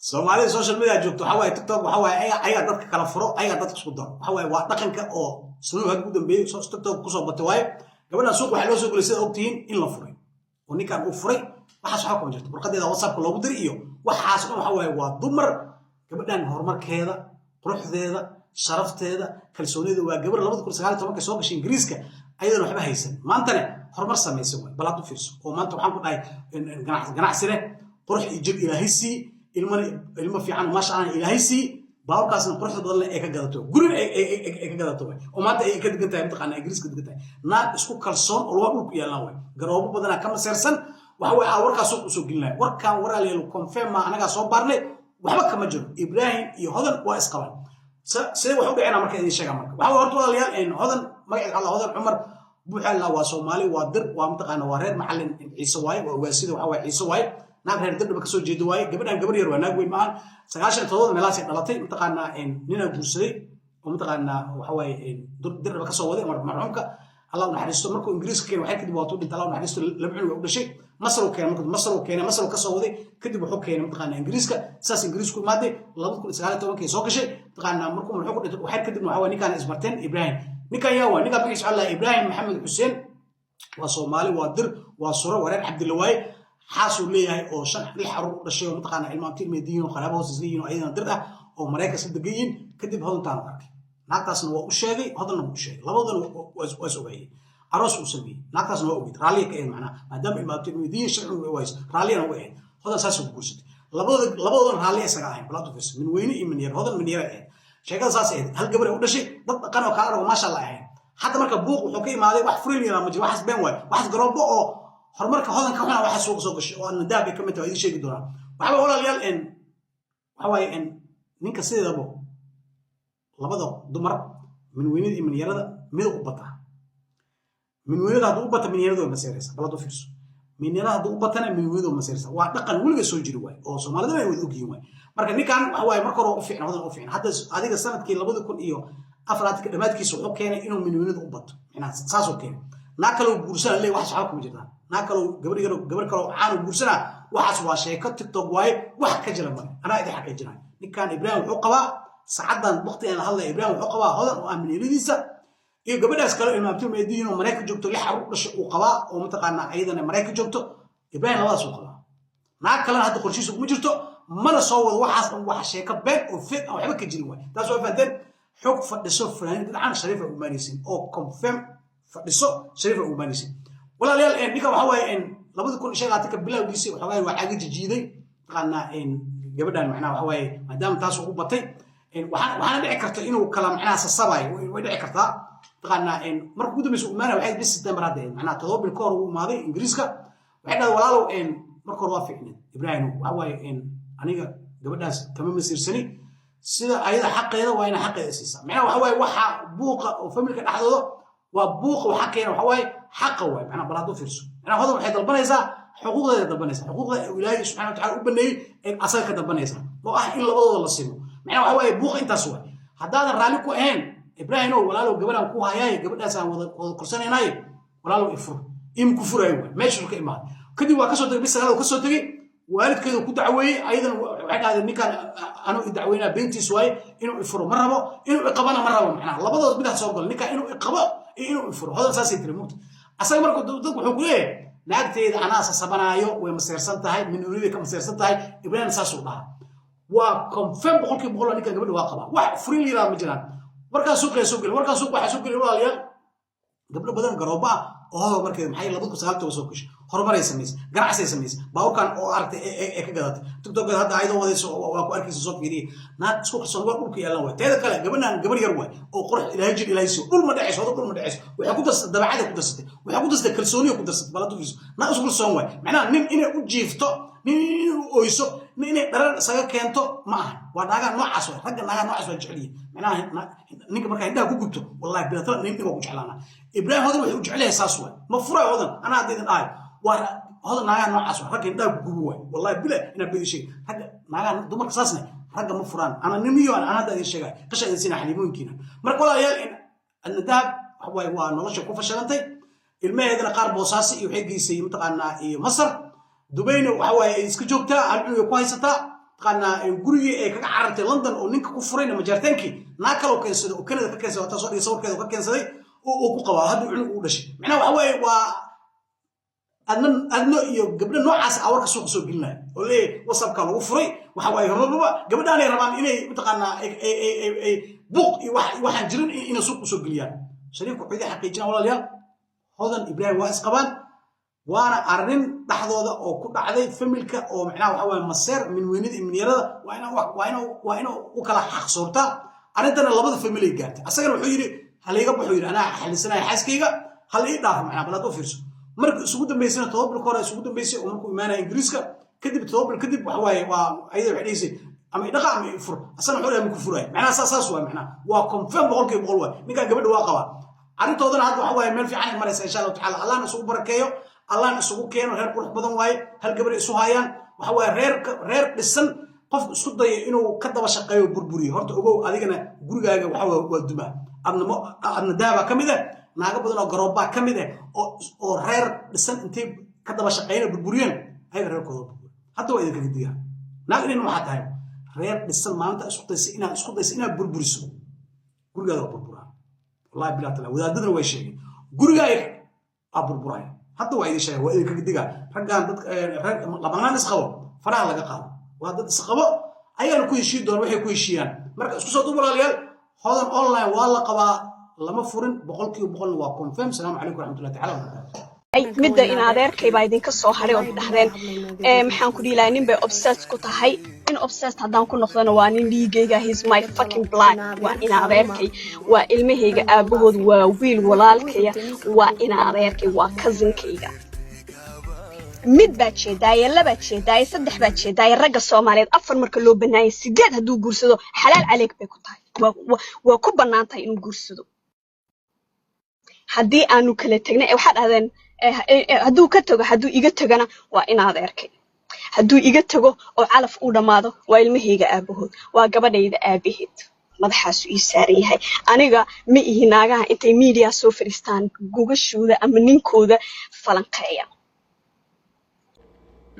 Soomaalida social media joogto waxa waaye TikTok waxa waaye ayaga dadka kala furo ayaga dadka isku daro waxa waaye waa dhaqanka oo sunuug ugu dambeeyay TikTok ku soo batay waaye gabadha suuq waxa loo soo galay sida ogtiin in la furay oo ninkan uu furay waxa soo xukun jirta warqadeeda WhatsApp loogu diray iyo waxaas waxa waaye waa dumar gabadhan horumarkeeda quruxdeeda sharafteeda kalsoonida waa gabar 2019 ka soo gashay Ingiriiska ayadana waxba haysan maantana horumar sameeyay way balaad u fiirso oo maanta waxaan ku dhahay ganacsiga qurux iyo jib ilaahay si ilmo fiican ma sha Allah ilaahay si baawkaasna quruxda badan ee ka gadato gurin ee ka gadato oo maanta ay ka digantahay imtixaan Ingiriiska digantahay naad isku kalsoon oo loo dhulku yeelan way garoobo badan ka maseersan waxa way warkaas u soo gelinay warkaan waraaleelo confirm ma anaga soo barnay waxba kama jiro Ibrahim iyo hodan waa isqaban sidee wax u dhicina marka idin sheega marka waxa horta walaalayaal in hodan magaca Allah hodan Umar buuxala waa Soomaali waa dir waa imtixaan waa reer maxallin Ciise waay waa waasida waxa way Ciise waay naag reer dadba ka soo jeedo waay gabadhan gabar yar waa naag weyn maahan 97 meelaas ay dhalatay imtixaana in nina guursaday oo imtixaana waxa way dirba ka soo waday marxuumka Allah naxariisto markuu Ingiriiska keenay waxay kadib waatu dhinta Allah naxariisto laba cunug u dhashay Masar Masar ka soo waday kadib wuxuu keenay imtixaana Ingiriiska saas Ingiriisku maaday 2019 soo gashay imtixaana markuu muxuu ku dhintay waxay kadib waxa way ninkan isbarteen Ibrahim ninkan yaa waa ninka bixiis Allah Ibrahim Maxamed Xuseen waa Soomaali waa dir waa suro wareer Cabdillawaay xaasuu leeyahay oo shan lix xarun dhashay oo mataqaana ilmaantii meediino qalaabo hoosisliin oo aydan dir ah oo Mareykanka saddegayin kadib hodantaan arkay naagtaasna waa u sheegay hodanna u sheegay labadana waa sugayay aroos u sameeyay naagtaasna waa ogid raaliye ka macna maadaama ilmaantii meediin sharci u ways raaliyana u ahayd hodan saas u guursatay labadana raaliye isaga ahayn balaad u fiirsan min weyne iyo min yar hodan min yar ahayd sheekada saas ahayd hal gabar u dhashay dad dhaqan oo kala arag ma sha Allah ahayn hadda marka buuq wuxuu ka imaaday wax furiin ma jiro waxas been waay waxas garoobo oo horumarka hodanka waxna waxa suuq soo gashay oo aan daab ka mid ah idin sheegi doona waxa walaalayaal in waxa way in ninka sideedaba labada dumar min weynida iyo min yarada mid u bata min weynida u bata min yarada ma seeraysa balad u fiirso min yarada u batana min weynida ma seeraysa waa dhaqan waliga soo jiri way oo Soomaalida way wada ogyihiin way marka ninkan waxa way marka hore u fiicnaa hodan u fiicnaa hadda adiga sanadkii 2004 dhamaadkiisa wuxuu keenay inuu min weynida u bato ina saas oo keenay naakalo guursan leey wax saxab kuma jirtaan naakalo gabar kale aan guursana waxaas waa sheeko TikTok way wax ka jira ma ana idin xaqiijinay ninkan Ibrahim wuxuu qabaa saacadan waqti aan hadlay Ibrahim wuxuu qabaa hodan oo aaminadiisa iyo gabadhaas kale ilmaabtii meediino Mareykanka joogto lix xarun dhashay uu qabaa oo mataqaana ayadana Mareykanka joogto Ibrahim labadaas uu qabaa naag kale hadda qorshiisu kuma jirto mana soo wado waxaas wax sheeko been oo fake oo waxba ka jirin way taas waa faanteen xog fadhiso fanaanid dad shariifa u maanaysin oo confirm fadhiso shariifa u maanaysin walaalayaal ninka waxa way in 2015 bilowgiisii waxa way waa caagi jiiday qana in gabadhan macna waxa way maadaama taas uu batay waxaan dhici karta inuu kala macna sabay way dhici kartaa qana in markuu dambeeyay uu maana waxay bis September hadda macna 7 bil koor uu maaday Ingiriiska waxay dhaw walaalow in markuu waa fiicnay Ibrahim waxa way in aniga gabadhaas kama masiirsani sida ayada xaqeeda waa in xaqeeda siisa macna waxa way waxa buuqa oo familka dhaxdooda waa buuqa waxa keenay waxa way حقه واي معناه بلادو فيرسو انا هذا waxay dalbanaysa xuquuqdeeda dalbanaysa xuquuqda ilaahay subhanahu wa ta'ala u baneeyay in asaga ka dalbanaysa oo ah in labadooda la simo macnaa waxa way buuq intaas way hadaan raali ku ahayn Ibrahim oo walaalo gabadhan ku hayay gabadhaas aan wada kursaneenay walaalo ifur ku furay meeshu ka imaad kadib waa ka soo tagay bisagaal ka soo tagay waalidkeedu ku dacweeyay ayadan waxay dhahdeen ninkan aanu dacweynaa beentiis way inuu ifuro ma rabo inuu iqabana ma rabo macnaa labadooda mid soo gal ninka inuu iqabo inuu ifuro hada saasi tirmuut asaga markuu dad wuxuu ku leeyahay naagteeda ana sasabanaayo way maseersan tahay min ulida ka maseersan tahay Ibrahim saasuu dhaha waa confirm boqolkiiba boqol ninka gabadha waa qaba wax free liira ma jiraan warkaas suuq waxa soo galay walaalayaal gabdho badan garooba oo markay maxay 2009 soo gashay horumar ay sameeyay ganacsi ay sameeyay baawkan oo aragtay ee ka gadatay TikTok hadda ayadoo wadayso waa ku arkaysa soo fiiriyay naad isku xisoo waa dhulka yeelan way teeda kale gabadhan gabar yar way oo qurux ilaahay jir ilaahay soo dhul ma dhacayso waxa ku darsatay dabeecada ku darsatay waxa ku darsatay kalsooniyo ku darsatay baladu fiiso na isku kalsoon way macnaa nin inay u jiifto nin inuu oyso nin inay dharar isaga keento ma aha waa naaga noocaas way ragga naaga noocaas way jeceliye macnaa ninka marka indhaha ku gubto wallahi bilaatala nin ku jeclaana Ibrahim hodan wuxuu jecelahay saas way ma furay hodan ana hadin ay waa hodan naaga noocaas way ragga indhaha ku gubo way wallahi bila ina bidishay ragga naaga dumarka saasna ragga ma furaan ana nimiyo ana hadda idin sheegay ka shaqeysina xaliimooyinkiina marka walaalayaal in annadaab way waa nolosha ku fashilantay ilmaheedana qaar boosaasi iyo waxay geysay mutaqaana iyo Masar Dubayna waxa way iska joogtaa alcunug ku haysataa قلنا جوري كذا عرفت لندن ونك كفرين مجرتينكي ناكلوا كنسد وكندا كنسد وتصور يصور كذا كنسد وقوا هذا عنق ولا شيء معناه وحوي أدنى قبل نوعاس أورك سوق قلنا وليه وصل كانوا وفري وحوي ربما قبل أنا رمان إني متقنا بوق واحد جرين إنه سوق قليان شريك عيد حقيقة ولا ليا هذا إبراهيم واسقبان وانا أرنين لحظة أو كل عدد فملك أو معناه وحوي مصير من وين من يرى وأنا وكلا حق صورته أرنتنا لبض فملك جات أصلا الحجري هل يقبل حجري أنا حل سنة حاسكيجا هل يدافع معنا بلا توفيرسو مرك سقوط بيسنا توبل كورة سقوط بيسي ومركو إيمانا إنجليزكا كذب توبل كذب وحوي وأيضا حديثي أما إذا قام يفر أصلا حوله مكفروي معنا أساس واي معنا وكونفيرم بقول كي بقول واي ميكا قبل واقعه أرنت هذا هذا حوي مال في عين مريس إن شاء الله تعالى الله نسوق بركيو الله نسوق كينو غير قرح بدن واي هل قبل إسوهايان وحوي رير لسن قف سقط إنه كذب شقيه بربوري هرت أبو أديكنا جورجا وحوي ودمه أبنا دابا كم إذا ناقة بدنا قرابة كم إذا أو رير لسن أنتي كذب شقينا بربوريين هاي رير كذب حتى وإذا كذا ناقة إنه حتى هاي رير لسن ما أنت سقط يسينا بربوريسو جورجا بربورا والله بلا تلا وإذا دنا ويشيء جورجا بربوراي حتى وإذا شيء وإذا كذا رجع لما نسخوا فرع لقى قام وهذا سخوا أيها كل شيء دور وحي كل شيء مركز كسر دوبر عليها هذا أونلاين والله قبا لما فرن بقولك وبقول واقوم فهم السلام عليكم ورحمة الله تعالى وبركاته أي مدة إن أديركي بايدين كسر حري وبدحرين محن كلي لانين بأبسط كتاهي إن أبسط هذا كل نقطة وانين ليجا he's my fucking blood وإن أديركي وإلمه هيجا أبوه وويل ولالكي وإن أديركي وكزنكيجا mid baa jeedaay laba jeedaay saddex baa jeedaay ragga Soomaaliyeed afar marka loo banaayay sideed haduu guursado xalaal caleeg bay ku tahay waa ku banaantay inuu guursado hadii aanu kala tagnay waxa dhahdeen haduu ka tago haduu iga tagana waa in adeerkay haduu iga tago oo calaf u dhamaado waa ilmahayga aabahood waa gabadhayda aabaheed madaxaas ii saaran yahay aniga ma ihi naagaha intay media soo fariistaan gogashooda ama ninkooda falanqeeya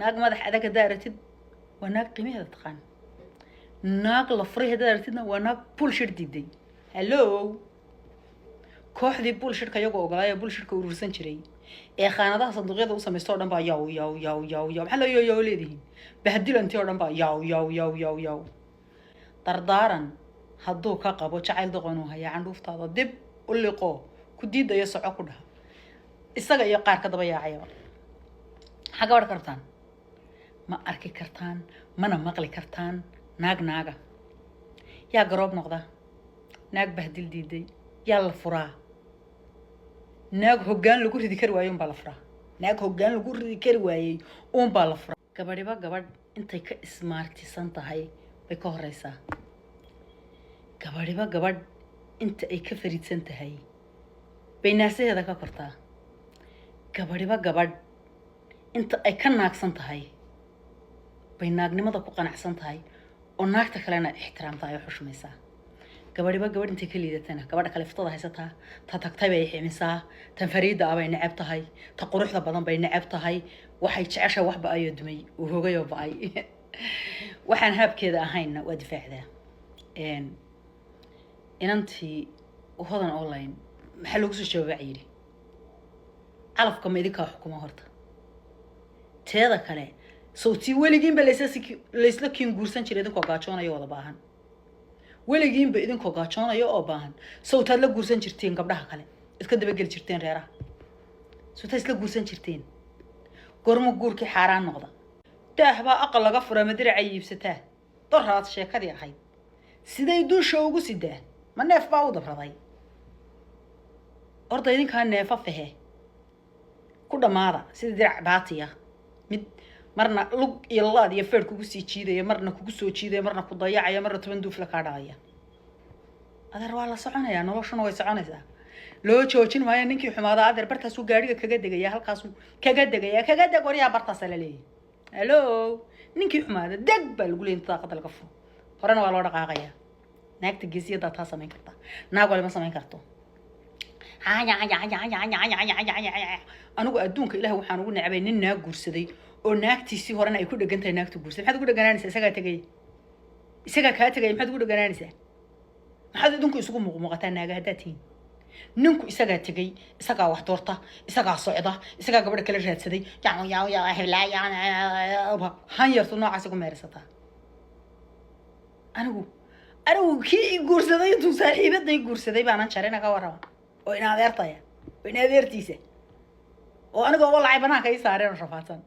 naag madax adag daaratid waa naag qiimaheeda taqaan naag la fariha daaratidna waa naag bullshit diiday hello kooxdii bullshit-ka iyagu ogolaaya bullshit-ka urursan jiray ee khaanadaha sanduuqyada u sameeysto dhan baa yaw maxaa la yaw leedihiin bahdilantii oo dhan baa yaw dardaaran hadduu ka qabo jacayl doqon uu hayaa candhuuftaada dib u liqo ku diidaya soco ku dhaha isaga iyo qaar ka daba yaacayaba xaga war kartaan ma arki kartaan mana maqli kartaan naaga yaa garoob noqda naag bahdil diiday yaa la furaa naag hoggaan lagu ridi kari waayay baa la furaa naag hoggaan lagu ridi kari waayay baa la furaa gabadh intay ka ismaartisan tahay bay ka horeysaa gabadh inta ay ka fariidsan tahay bay naasaheeda ka kortaa gabadh inta ay ka naagsan tahay bay naagnimada ku qanacsan tahay oo naagta kalena ixtiraamta ay xushmaysaa gabadh intay ka liidatana gabadha kale fitada haysataa ta tagtay bay ximisaa tan fariida ah bay neceb tahay ta quruxda badan bay neceb tahay waxay jeceshahay waxba ayo dumay oo hogayo baay waxaan haabkeeda ahayna waa difaacdaa inantii hodan online maxaa lagu soo jawaabay yiri calafka ma idinka xukuma horta teeda kale sawti weligiin ba leysla kiin guursan jiray idinkoo gaajoonayo wada baahan weligiin ba idinkoo gaajoonayo oo baahan sawtaad la guursan jirteen gabdhaha kale iska daba gal jirteen reeraha sawtaad isla guursan jirteen gormo guurkii xaaraan noqda daahba aqal laga furay madirac ay iibsataa doraad sheekadii ahayd siday duusha ugu sidaa ma neef baa u dabraday orda idinkaa neefa fahe ku dhamaada sida dirac baatiya mid marna lug iyo laad iyo feer kugu sii jiidaya marna kugu soo jiidaya marna ku dayacaya marna 10 duuf la ka dhacaya adeer waa la soconaya noloshuna way soconaysaa loo joojin maayo ninkii xumaada adeer bartaas uu gaariga kaga degaya halkaas kaga deg wariya bartaas la leeyahay hello ninkii xumaada deg baa lagu leeyahay daaqada laga furo horena waa loo dhaqaaqaya naagta geesiyada taa sameyn karta naag wali ma sameyn karto anigu adduunka ilaahay waxaan ugu necbay nin naag guursaday oo naagtiisii horena ay ku dhagantahay naagta guursaday maxaad ugu dhaganaanaysaa isaga tagay isagaa kaa tegaya maxaad ugu dhaganaanaysaa maxaad idinku isugu muuqmuuqataa naaga haddaad tihiin ninku isagaa tegay isagaa wax doorta isagaa socda isagaa gabadha kala raadsaday han yartu noocaas igu meersataa anigu kii i guursaday intuu saaxiibaday guursaday baanan jarina ka warrama oo in adeertaya oo in adeertiisa oo anigoo walacay banaanka ii saareen oo rafaadsan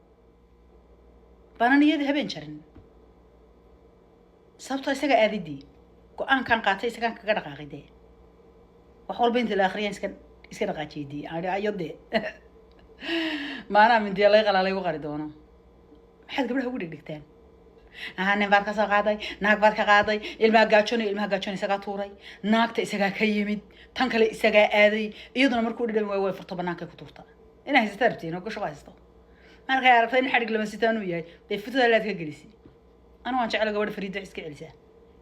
baanan iyadii habeen jarin sababtoo isagaa aadidii go-aankan qaatay isagaan kaga dhaqaaqay dee wax walba inta la akhriyaan iska dhaqaajeedii ayo dee maanaa mindiya laga qalaa laygu qari doono maxaad gabdhaha ugu dhegdhegtaan nin baad ka soo qaaday naag baad ka qaaday ilmaha gaajoon isagaa tuuray naagta isagaa ka yimid tan kale isagaa aaday iyaduna markuu dhidhan waay way furto bannaankay ku tuurta inaa haysataa rabtiin oo gasho haysto markay aragtay in xadhig lama sitaan uu yahay bay futada laad ka gelisay anu waan jecel gabadha fariida iska celisaa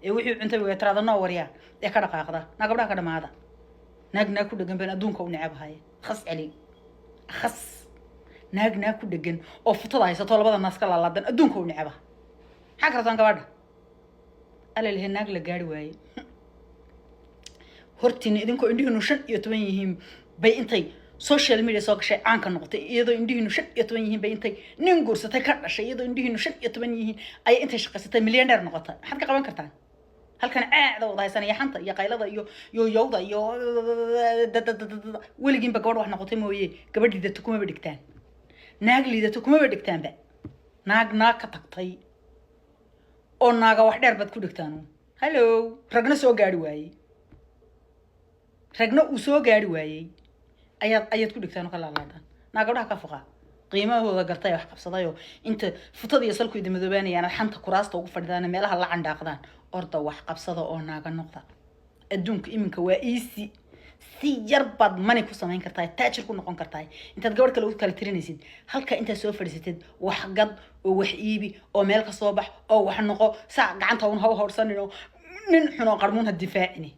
ee wixii cuntay way tiraada noo waryaa ee ka dhaqaaqda naa gabdhaha ka dhamaada naag ku dhagan baan adduunka u necbahay khas celi khas naag ku dhagan oo futada haysato labada naas ka laalaadan adduunka u necbahay maxaa kartaan gabadha alla lehe naag la gaari waaye hortiina idinkoo indhihiinu 15 yihiin bay intay social media soo gashay caanka noqotay iyadoo indhihiinu 15 yihiin bay intay nin guursatay ka dhashay iyadoo indhihiinu 15 yihiin ay intay shaqaysatay millionaire noqotay maxaad ka qaban kartaan halkan aada wada haysan iyo xanta iyo qaylada iyo yowda iyo weligiinba gabadh wax noqotay mooye gabadh liidato kumaba dhigtaan naag liidato kumaba dhigtaanba naag ka tagtay oo naaga wax dheer baad ku dhigtaan hallo ragna soo gaari waayey ragna uu soo gaari waayey ayaad ku dhigtaan oo ka laalaadaan naa gabdhaha ka foqa qiimahooda gartay wax qabsaday oo inta futada iyo salku idin madoobaanayaan xanta kuraasta ugu fadhidaan meelaha la candhaaqdaan orda wax qabsada oo naaga noqda adduunka iminka waa easy si yar baad money ku samayn kartaa taajir ku noqon kartaa intaad gabadh kale u kala tirinaysid halka intaad soo fadhiisatid wax gad oo wax iibi oo meel ka soo bax oo wax noqo saa gacanta un ha u horsanino nin xun oo qarmuun ha difaacini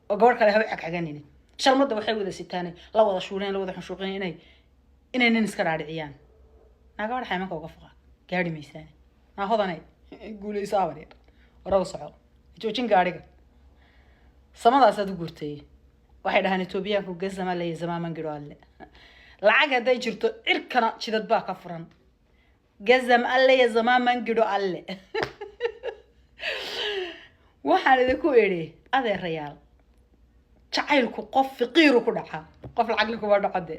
oo gabadh kale ha u cagcaganini shalmada waxay wada sitaanay la wada shuureen la wada xushuuqeen inay nin iska dhaadhiciyaan naa gabadh xaymanka uga foqa gaari maysaan naa hodanay guulayso abareer waraw soco joojin gaariga samadaasaad u guurtay waxay dhahaan Etoobiyaanku gazama leeyahay zamaaman giro alle lacag haday jirto cirkana jidad baa ka furan gazam alle ya zamaaman giro alle waxaan idinku iri adeerayaal jacaylku qof faqiir ku dhaca qof lacag ku dhacade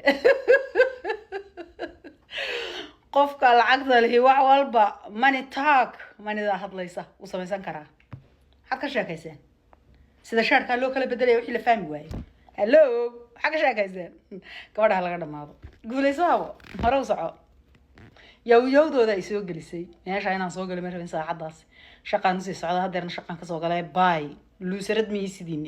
qofka lacagta leh wax walba money talk manida hadlaysa u samaysan karaa had ka sheekayseen sida shaarka loo kala bedelay wixii la fahmi waayay hello xaga sheekayseen gabadha laga dhamaado guulaysaabo hore u soco yowdooda ay soo gelisay meesha inaan soo galay markii saacadaas shaqaan u sii socda hadeerna shaqaan ka soo galay bye luusarad miyay sidiin